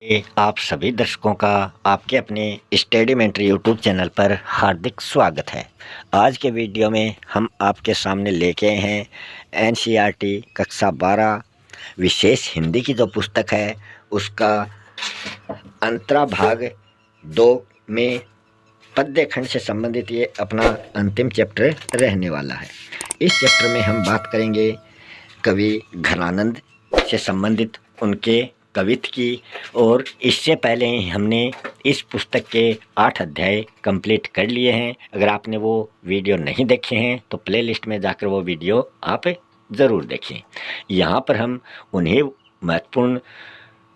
आप सभी दर्शकों का आपके अपने स्टडी मेंटर यूट्यूब चैनल पर हार्दिक स्वागत है। आज के वीडियो में हम आपके सामने लेके आए हैं एनसीईआरटी कक्षा 12 विशेष हिंदी की जो पुस्तक है उसका अंतरा भाग 2 में पद्य खंड से संबंधित ये अपना अंतिम चैप्टर रहने वाला है। इस चैप्टर में हम बात करेंगे कवि घनानंद से संबंधित उनके कवित्व की, और इससे पहले ही हमने इस पुस्तक के 8 अध्याय कंप्लीट कर लिए हैं। अगर आपने वो वीडियो नहीं देखे हैं तो प्लेलिस्ट में जाकर वो वीडियो आप ज़रूर देखें। यहाँ पर हम उन्हीं महत्वपूर्ण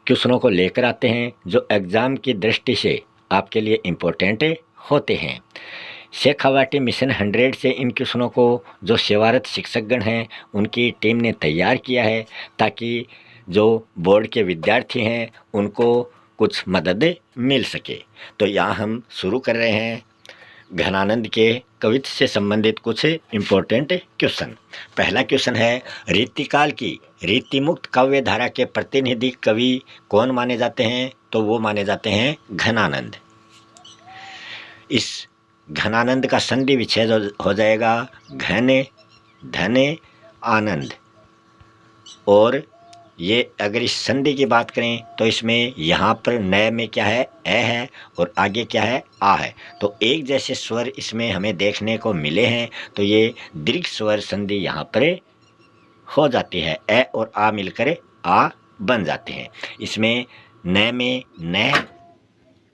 क्वेश्चनों को लेकर आते हैं जो एग्ज़ाम की दृष्टि से आपके लिए इम्पोर्टेंट होते हैं। शेखावाटी मिशन 100 से इन क्वेश्चनों को जो सेवारत शिक्षकगण हैं उनकी टीम ने तैयार किया है ताकि जो बोर्ड के विद्यार्थी हैं उनको कुछ मदद मिल सके। तो यहाँ हम शुरू कर रहे हैं घनानंद के कवित्व से संबंधित कुछ इम्पोर्टेंट क्वेश्चन। पहला क्वेश्चन है, रीतिकाल की रीतिमुक्त काव्य धारा के प्रतिनिधि कवि कौन माने जाते हैं? तो वो माने जाते हैं घनानंद। इस घनानंद का संधि विच्छेद हो जाएगा घन धन आनंद, और ये अगर इस संधि की बात करें तो इसमें यहाँ पर नए में क्या है, ए है, और आगे क्या है, आ है। तो एक जैसे स्वर इसमें हमें देखने को मिले हैं, तो ये दीर्घ स्वर संधि यहाँ पर हो जाती है। ए और आ मिलकर आ बन जाते हैं। इसमें नए में न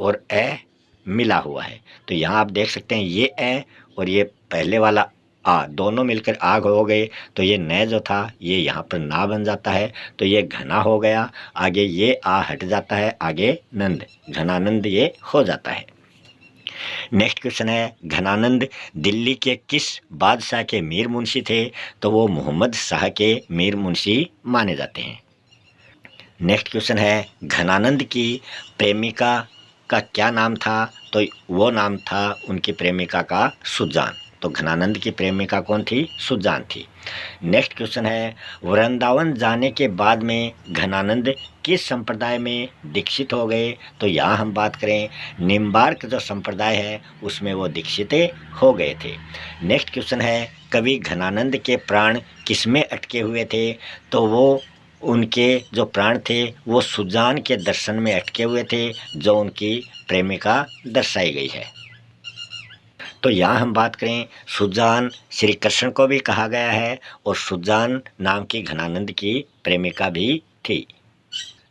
और ए मिला हुआ है, तो यहाँ आप देख सकते हैं ये ए और ये पहले वाला आ दोनों मिलकर आग हो गए, तो ये न जो था ये यहाँ पर ना बन जाता है, तो ये घना हो गया। आगे ये आ हट जाता है, आगे नंद, घनानंद ये हो जाता है। नेक्स्ट क्वेश्चन है, घनानंद दिल्ली के किस बादशाह के मीर मुंशी थे? तो वो मोहम्मद शाह के मीर मुंशी माने जाते हैं। नेक्स्ट क्वेश्चन है, घनानंद की प्रेमिका का क्या नाम था? तो वो नाम था उनकी प्रेमिका का सुजान। तो घनानंद की प्रेमिका कौन थी? सुजान थी। नेक्स्ट क्वेश्चन है, वृंदावन जाने के बाद में घनानंद किस संप्रदाय में दीक्षित हो गए? तो यहाँ हम बात करें निम्बार्क जो संप्रदाय है उसमें वो दीक्षित हो गए थे। नेक्स्ट क्वेश्चन है, कवि घनानंद के प्राण किसमें अटके हुए थे? तो वो उनके जो प्राण थे वो सुजान के दर्शन में अटके हुए थे, जो उनकी प्रेमिका दर्शाई गई है। तो यहाँ हम बात करें सुजान श्री कृष्ण को भी कहा गया है, और सुजान नाम की घनानंद की प्रेमिका भी थी।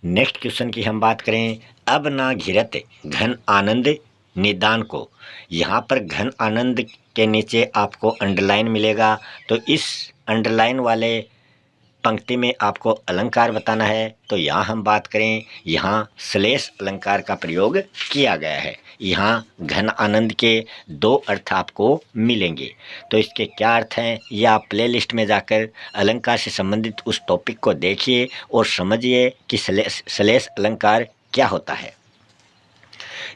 नेक्स्ट क्वेश्चन की हम बात करें, अब ना घिरत घन आनंद निदान को। यहाँ पर घन आनंद के नीचे आपको अंडरलाइन मिलेगा, तो इस अंडरलाइन वाले पंक्ति में आपको अलंकार बताना है। तो यहाँ हम बात करें, यहाँ श्लेष अलंकार का प्रयोग किया गया है। यहाँ घन आनंद के 2 अर्थ आपको मिलेंगे। तो इसके क्या अर्थ हैं ये आप प्लेलिस्ट में जाकर अलंकार से संबंधित उस टॉपिक को देखिए और समझिए कि श्लेष अलंकार क्या होता है।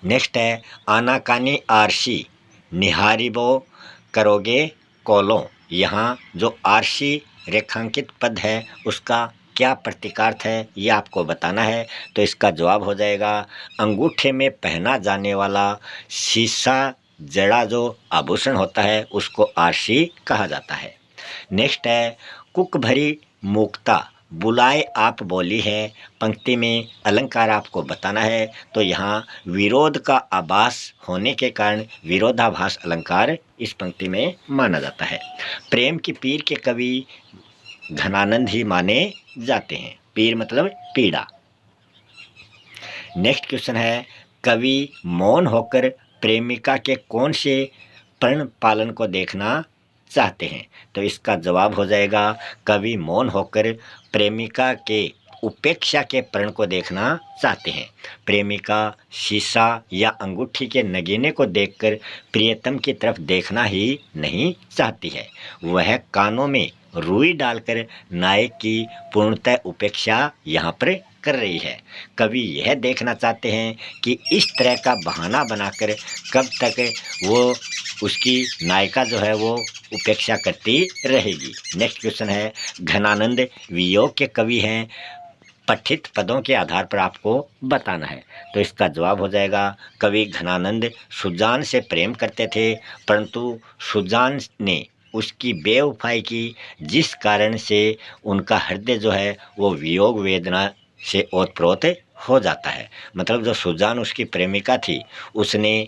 नेक्स्ट है, आनाकानी आरसी निहारिबो करोगे कोलों। यहाँ जो आरसी रेखांकित पद है उसका क्या प्रतीकार्थ है ये आपको बताना है। तो इसका जवाब हो जाएगा, अंगूठे में पहना जाने वाला शीशा जड़ा जो आभूषण होता है उसको आरसी कहा जाता है। नेक्स्ट है, कुक भरी मुक्ता बुलाए आप बोली है। पंक्ति में अलंकार आपको बताना है। तो यहाँ विरोध का आभास होने के कारण विरोधाभास अलंकार इस पंक्ति में माना जाता है। प्रेम की पीर के कवि घनानंद ही माने जाते हैं। पीर मतलब पीड़ा। नेक्स्ट क्वेश्चन है, कवि मौन होकर प्रेमिका के कौन से प्रण पालन को देखना चाहते हैं? तो इसका जवाब हो जाएगा, कवि मौन होकर प्रेमिका के उपेक्षा के प्रण को देखना चाहते हैं। प्रेमिका शीशा या अंगूठी के नगीने को देखकर प्रियतम की तरफ देखना ही नहीं चाहती है। वह कानों में रुई डालकर नायक की पूर्णतः उपेक्षा यहाँ पर कर रही है। कवि यह देखना चाहते हैं कि इस तरह का बहाना बनाकर कब तक वो उसकी नायिका जो है वो उपेक्षा करती रहेगी। नेक्स्ट क्वेश्चन है, घनानंद वियोग के कवि हैं, पठित पदों के आधार पर आपको बताना है। तो इसका जवाब हो जाएगा, कवि घनानंद सुजान से प्रेम करते थे, परंतु सुजान ने उसकी बेवफाई की, जिस कारण से उनका हृदय जो है वो वियोग वेदना से ओतप्रोत हो जाता है। मतलब जो सुजान उसकी प्रेमिका थी, उसने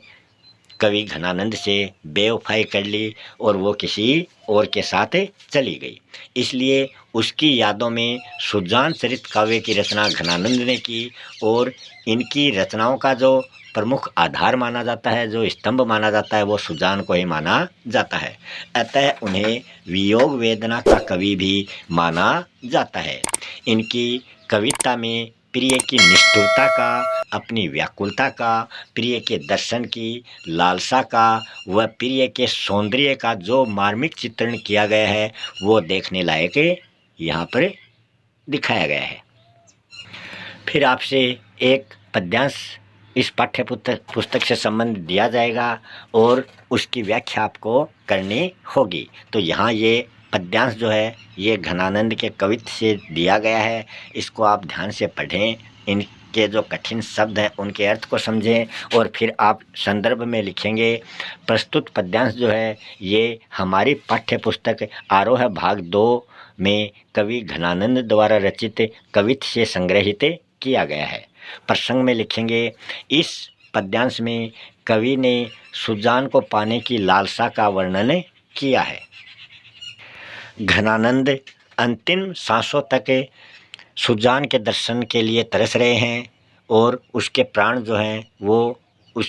कवि घनानंद से बेवफाई कर ली और वो किसी और के साथ चली गई। इसलिए उसकी यादों में सुजान चरित काव्य की रचना घनानंद ने की और इनकी रचनाओं का जो प्रमुख आधार माना जाता है, जो स्तंभ माना जाता है, वो सुजान को ही माना जाता है। अतः उन्हें वियोग वेदना का कवि भी माना जाता है। इनकी कविता में प्रिय की निष्ठुरता का, अपनी व्याकुलता का, प्रिय के दर्शन की लालसा का व प्रिय के सौंदर्य का जो मार्मिक चित्रण किया गया है, वो देखने लायक यहाँ पर दिखाया गया है। फिर आपसे एक पद्यांश इस पाठ्य पुस्तक से संबंध दिया जाएगा और उसकी व्याख्या आपको करनी होगी। तो यहाँ ये पद्यांश जो है ये घनानंद के कवित्व से दिया गया है। इसको आप ध्यान से पढ़ें, इनके जो कठिन शब्द हैं उनके अर्थ को समझें और फिर आप संदर्भ में लिखेंगे। प्रस्तुत पद्यांश जो है ये हमारी पाठ्य पुस्तक आरोह भाग 2 में कवि घनानंद द्वारा रचित कवित्व से संग्रहित किया गया है। प्रसंग में लिखेंगे, इस पद्यांश में कवि ने सुजान को पाने की लालसा का वर्णन किया है। घनानंद अंतिम सांसों तक सुजान के दर्शन के लिए तरस रहे हैं और उसके प्राण जो हैं वो उस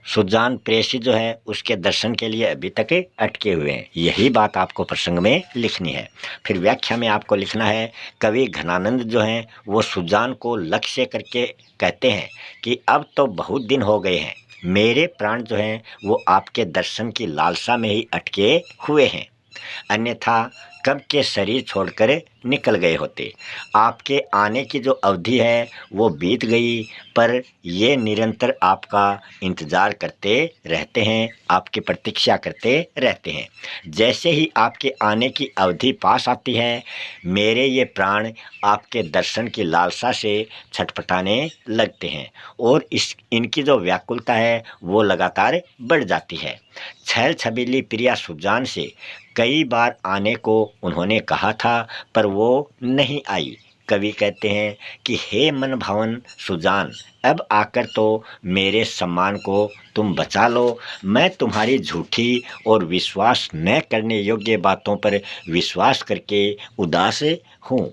सुजान प्रेयसी जो है उसके दर्शन के लिए अभी तक अटके हुए हैं। यही बात आपको प्रसंग में लिखनी है। फिर व्याख्या में आपको लिखना है, कवि घनानंद जो हैं वो सुजान को लक्ष्य करके कहते हैं कि अब तो बहुत दिन हो गए हैं, मेरे प्राण जो हैं वो आपके दर्शन की लालसा में ही अटके हुए हैं, अन्यथा कब के शरीर छोड़कर निकल गए होते। आपके आने की जो अवधि है वो बीत गई, पर ये निरंतर आपका इंतज़ार करते रहते हैं, आपकी प्रतीक्षा करते रहते हैं। जैसे ही आपके आने की अवधि पास आती है, मेरे ये प्राण आपके दर्शन की लालसा से छटपटाने लगते हैं और इनकी जो व्याकुलता है वो लगातार बढ़ जाती है। छैल छबीली प्रिया सुजान से कई बार आने को उन्होंने कहा था, पर वो नहीं आई। कवि कहते हैं कि हे मन भावन सुजान, अब आकर तो मेरे सम्मान को तुम बचा लो। मैं तुम्हारी झूठी और विश्वास न करने योग्य बातों पर विश्वास करके उदास हूँ।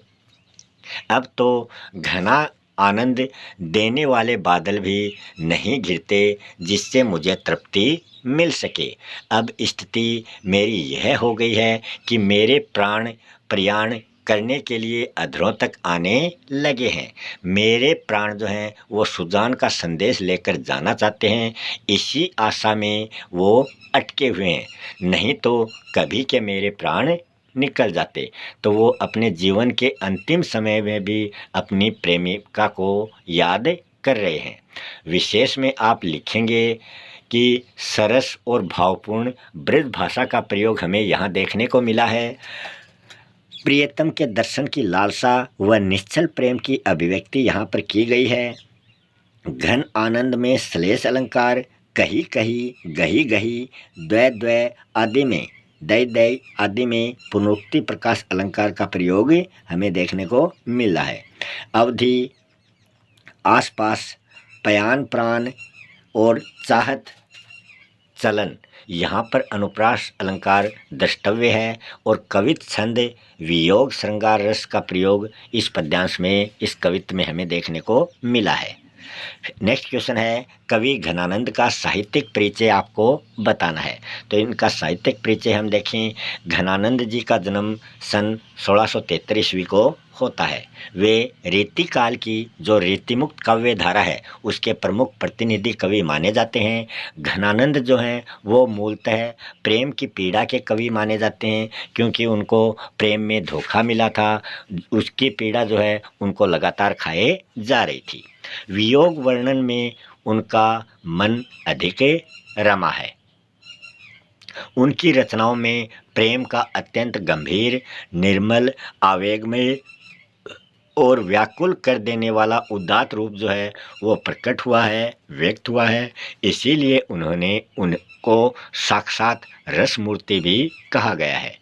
अब तो घना आनंद देने वाले बादल भी नहीं घिरते जिससे मुझे तृप्ति मिल सके। अब स्थिति मेरी यह हो गई है कि मेरे प्राण प्रयाण करने के लिए अधरों तक आने लगे हैं। मेरे प्राण जो हैं वो सुजान का संदेश लेकर जाना चाहते हैं, इसी आशा में वो अटके हुए हैं। नहीं तो कभी के मेरे प्राण निकल जाते। तो वो अपने जीवन के अंतिम समय में भी अपनी प्रेमिका को याद कर रहे हैं। विशेष में आप लिखेंगे कि सरस और भावपूर्ण ब्रज भाषा का प्रयोग हमें यहाँ देखने को मिला है। प्रियतम के दर्शन की लालसा व निश्चल प्रेम की अभिव्यक्ति यहाँ पर की गई है। घन आनंद में श्लेष अलंकार, कही कही, गही गही, द्वै द्वै आदि में, दय दय आदि में पुनरुक्ति प्रकाश अलंकार का प्रयोग हमें देखने को मिला है। अवधि, आसपास, पयान प्राण और चाहत चलन, यहाँ पर अनुप्रास अलंकार द्रष्टव्य है और कवित छंद वियोग श्रृंगार रस का प्रयोग इस पद्यांश में, इस कवित्व में हमें देखने को मिला है। नेक्स्ट क्वेश्चन है, कवि घनानंद का साहित्यिक परिचय आपको बताना है। तो इनका साहित्यिक परिचय हम देखें, घनानंद जी का जन्म सन 1673 ईस्वी को होता है। वे रीतिकाल की जो रीतिमुक्त काव्य धारा है उसके प्रमुख प्रतिनिधि कवि माने जाते हैं। घनानंद जो हैं वो मूलतः प्रेम की पीड़ा के कवि माने जाते हैं, क्योंकि उनको प्रेम में धोखा मिला था, उसकी पीड़ा जो है उनको लगातार खाए जा रही थी। वियोग वर्णन में उनका मन अधिक रमा है। उनकी रचनाओं में प्रेम का अत्यंत गंभीर, निर्मल, आवेगमय और व्याकुल कर देने वाला उदात्त रूप जो है वो प्रकट हुआ है, व्यक्त हुआ है। इसीलिए उन्होंने उनको साक्षात रस मूर्ति भी कहा गया है।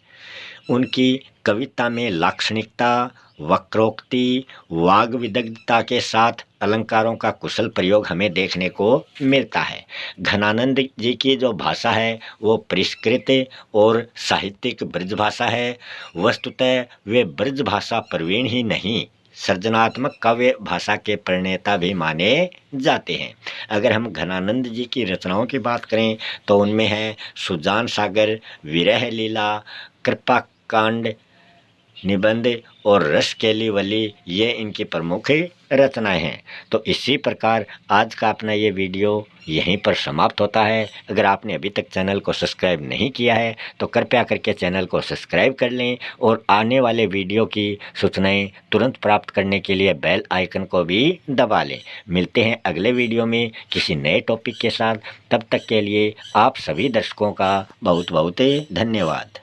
उनकी कविता में लाक्षणिकता, वक्रोक्ति, वाग विदग्धता के साथ अलंकारों का कुशल प्रयोग हमें देखने को मिलता है। घनानंद जी की जो भाषा है वो परिष्कृत और साहित्यिक ब्रज भाषा है। वस्तुतः वे ब्रज भाषा प्रवीण ही नहीं, सृजनात्मक काव्य भाषा के प्रणेता भी माने जाते हैं। अगर हम घनानंद जी की रचनाओं की बात करें तो उनमें है सुजान सागर, विरह लीला, कृपा कांड, निबंध और रस केलीवली, ये इनकी प्रमुख रचनाएं हैं। तो इसी प्रकार आज का अपना ये वीडियो यहीं पर समाप्त होता है। अगर आपने अभी तक चैनल को सब्सक्राइब नहीं किया है तो कृपया करके चैनल को सब्सक्राइब कर लें और आने वाले वीडियो की सूचनाएं तुरंत प्राप्त करने के लिए बेल आइकन को भी दबा लें। मिलते हैं अगले वीडियो में किसी नए टॉपिक के साथ। तब तक के लिए आप सभी दर्शकों का बहुत बहुत धन्यवाद।